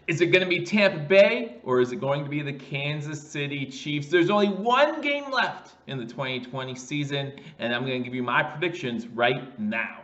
Is it going to be Tampa Bay or is it going to be the Kansas City Chiefs? There's only one game left in the 2020 season, and I'm going to give you my predictions right now.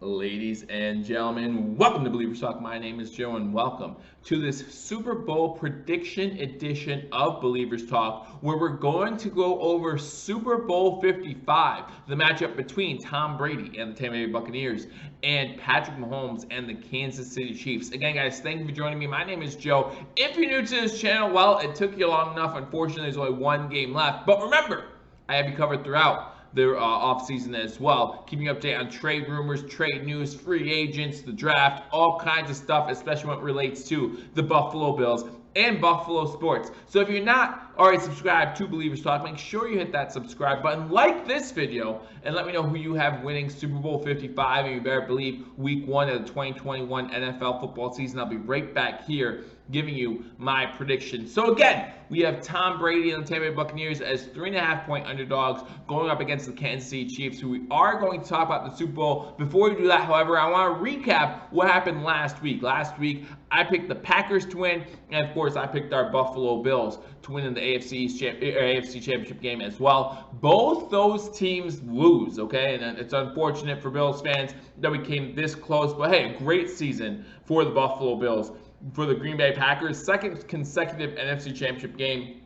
Ladies and gentlemen, welcome to Believers Talk. My name is Joe, and welcome to this Super Bowl prediction edition of Believers Talk, where we're going to go over Super Bowl 55, the matchup between Tom Brady and the Tampa Bay Buccaneers, and Patrick Mahomes and the Kansas City Chiefs. Again, guys, thank you for joining me. My name is Joe. If you're new to this channel, well, it took you long enough. Unfortunately, there's only one game left. But remember, I have you covered throughout their offseason as well, keeping you updated on trade rumors, trade news, free agents, the draft, all kinds of stuff, especially when it relates to the Buffalo Bills and Buffalo sports. So if you're not already subscribed to Believers Talk, make sure you hit that subscribe button, like this video, and let me know who you have winning Super Bowl 55, and you better believe week 1 of the 2021 NFL football season. I'll be right back here giving you my predictions. So again, we have Tom Brady and the Tampa Bay Buccaneers as 3.5-point underdogs going up against the Kansas City Chiefs, who we are going to talk about the Super Bowl. Before we do that, however, I want to recap what happened last week. Last week, I picked the Packers to win, and of course, I picked our Buffalo Bills to win in the AFC Championship game as well. Both those teams lose, okay? And it's unfortunate for Bills fans that we came this close, but hey, a great season for the Buffalo Bills. For the Green Bay Packers, second consecutive NFC Championship game,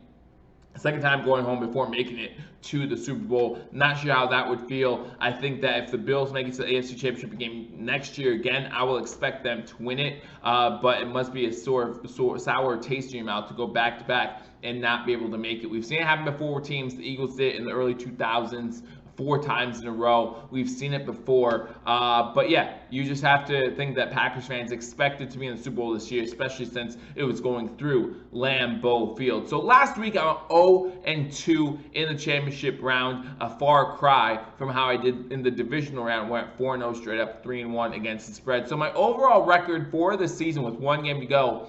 second time going home before making it to the Super Bowl. Not sure how that would feel. I think that if the Bills make it to the AFC Championship game next year again, I will expect them to win it. But it must be a sour taste in your mouth to go back-to-back and not be able to make it. We've seen it happen before with teams. The Eagles did it in the early 2000s. 4 times in a row. We've seen it before. But yeah, you just have to think that Packers fans expected to be in the Super Bowl this year, especially since it was going through Lambeau Field. So last week, I went 0-2 in the championship round, a far cry from how I did in the divisional round. Went 4-0 straight up, 3-1 against the spread. So my overall record for the season with one game to go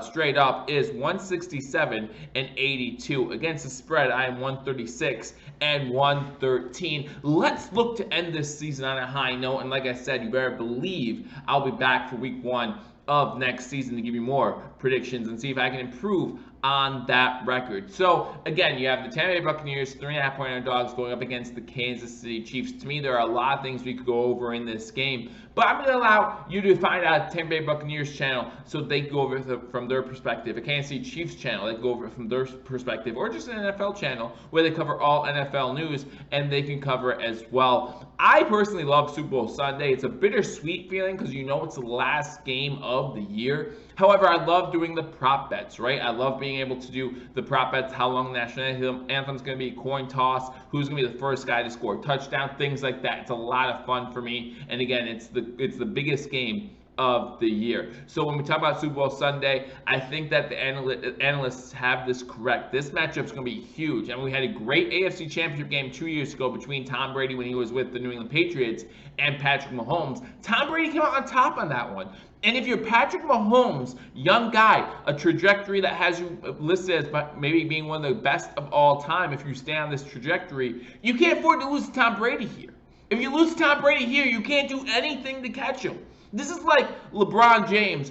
straight up is 167-82. Against the spread, I am 136-113. Let's look to end this season on a high note, and like I said, you better believe I'll be back for week 1 of next season to give you more predictions and see if I can improve on that record. So again, you have the Tampa Bay Buccaneers, 3.5-point underdogs going up against the Kansas City Chiefs. To me, there are a lot of things we could go over in this game, but I'm going to allow you to find out Tampa Bay Buccaneers channel so they go over from their perspective, a Kansas City Chiefs channel, they go over from their perspective, or just an NFL channel where they cover all NFL news and they can cover it as well. I personally love Super Bowl Sunday. It's a bittersweet feeling because you know it's the last game of the year. However, I love doing the prop bets, right? I love being able to do the prop bets, how long the national anthem's going to be, coin toss, who's going to be the first guy to score a touchdown, things like that. It's a lot of fun for me. And again, it's the biggest game of the year. So when we talk about Super Bowl Sunday, I think that the analysts have this correct. This matchup is going to be huge. And we had a great AFC Championship game 2 years ago between Tom Brady when he was with the New England Patriots and Patrick Mahomes. Tom Brady came out on top on that one. And if you're Patrick Mahomes, young guy, a trajectory that has you listed as maybe being one of the best of all time, if you stay on this trajectory, you can't afford to lose to Tom Brady here. If you lose to Tom Brady here, you can't do anything to catch him. This is like LeBron James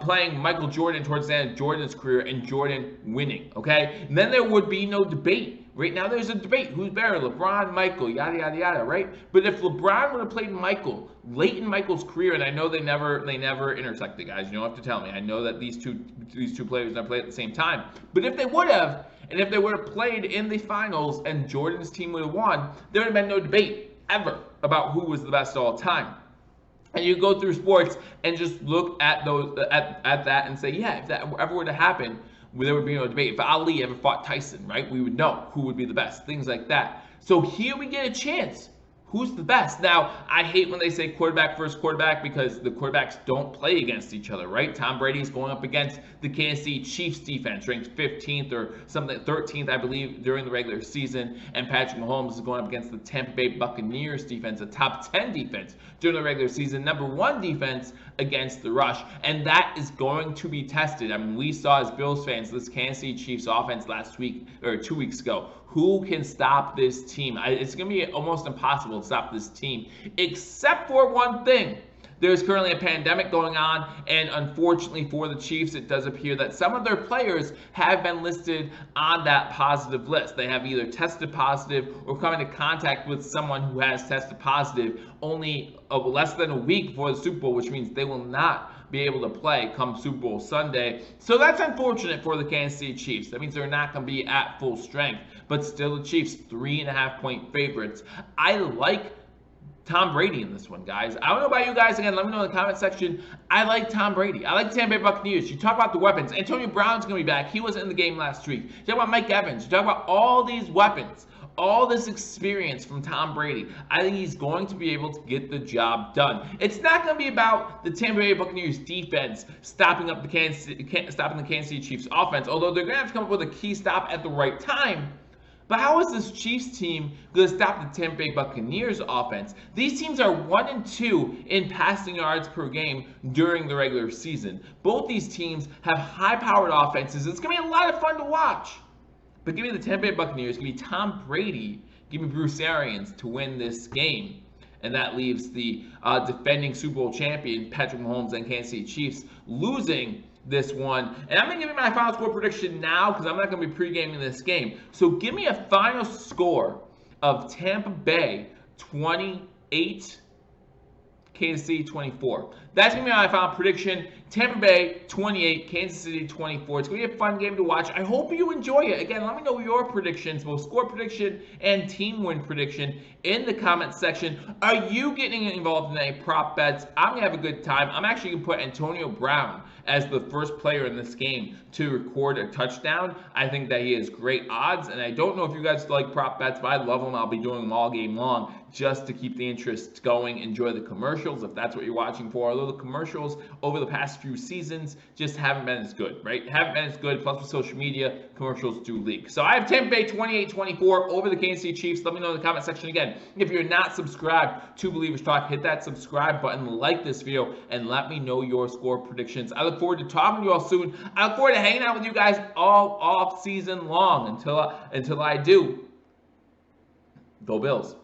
playing Michael Jordan towards the end of Jordan's career and Jordan winning, okay? And then there would be no debate. Right now there's a debate. Who's better, LeBron, Michael, yada, yada, yada, right? But if LeBron would have played Michael late in Michael's career, and I know they never intersected, guys. You don't have to tell me. I know that these two players never played at the same time. But if they would have, and if they would have played in the finals and Jordan's team would have won, there would have been no debate ever about who was the best of all time. And you go through sports and just look at those at that and say, yeah, if that ever were to happen, there would be no debate. If Ali ever fought Tyson, right, we would know who would be the best, things like that. So here we get a chance who's the best? Now, I hate when they say quarterback versus quarterback because the quarterbacks don't play against each other, right? Tom Brady is going up against the Kansas City Chiefs defense, ranked 15th or something, 13th, I believe, during the regular season. And Patrick Mahomes is going up against the Tampa Bay Buccaneers defense, a top 10 defense during the regular season, #1 defense against the rush. And that is going to be tested. I mean, we saw as Bills fans this Kansas City Chiefs offense last week, or 2 weeks ago. Who can stop this team? It's going to be almost impossible to stop this team, except for one thing. There's currently a pandemic going on, and unfortunately for the Chiefs, it does appear that some of their players have been listed on that positive list. They have either tested positive or come into contact with someone who has tested positive only less than a week before the Super Bowl, which means they will not be able to play come Super Bowl Sunday. So that's unfortunate for the Kansas City Chiefs. That means they're not going to be at full strength, but still the Chiefs 3.5-point favorites. I like Tom Brady in this one, guys. I don't know about you guys. Again, let me know in the comment section. I like Tom Brady. I like the Tampa Bay Buccaneers. You talk about the weapons. Antonio Brown's going to be back. He wasn't in the game last week. You talk about Mike Evans. You talk about all these weapons, all this experience from Tom Brady. I think he's going to be able to get the job done. It's not going to be about the Tampa Bay Buccaneers defense stopping the Kansas City Chiefs offense, although they're going to have to come up with a key stop at the right time. But how is this Chiefs team going to stop the Tampa Bay Buccaneers offense? These teams are 1-2 in passing yards per game during the regular season. Both these teams have high-powered offenses. It's going to be a lot of fun to watch. But give me the Tampa Bay Buccaneers, give me Tom Brady, give me Bruce Arians to win this game. And that leaves the defending Super Bowl champion, Patrick Mahomes and Kansas City Chiefs, losing this one. And I'm going to give you my final score prediction now because I'm not going to be pre-gaming this game. So give me a final score of Tampa Bay 28, Kansas City 24. That's going to be my final prediction. Tampa Bay 28, Kansas City 24. It's going to be a fun game to watch. I hope you enjoy it. Again, let me know your predictions, both score prediction and team win prediction, in the comment section. Are you getting involved in any prop bets? I'm going to have a good time. I'm actually going to put Antonio Brown as the first player in this game to record a touchdown. I think that he has great odds, and I don't know if you guys like prop bets, but I love them. I'll be doing them all game long just to keep the interest going. Enjoy the commercials if that's what you're watching for. Although the commercials over the past few seasons just haven't been as good, right? Haven't been as good. Plus with social media, commercials do leak. So I have Tampa Bay 28-24 over the Kansas City Chiefs. Let me know in the comment section. Again, if you're not subscribed to Believers Talk, hit that subscribe button, like this video, and let me know your score predictions. I look forward to talking to you all soon. I look forward to hanging out with you guys all off season long until I do. Go Bills.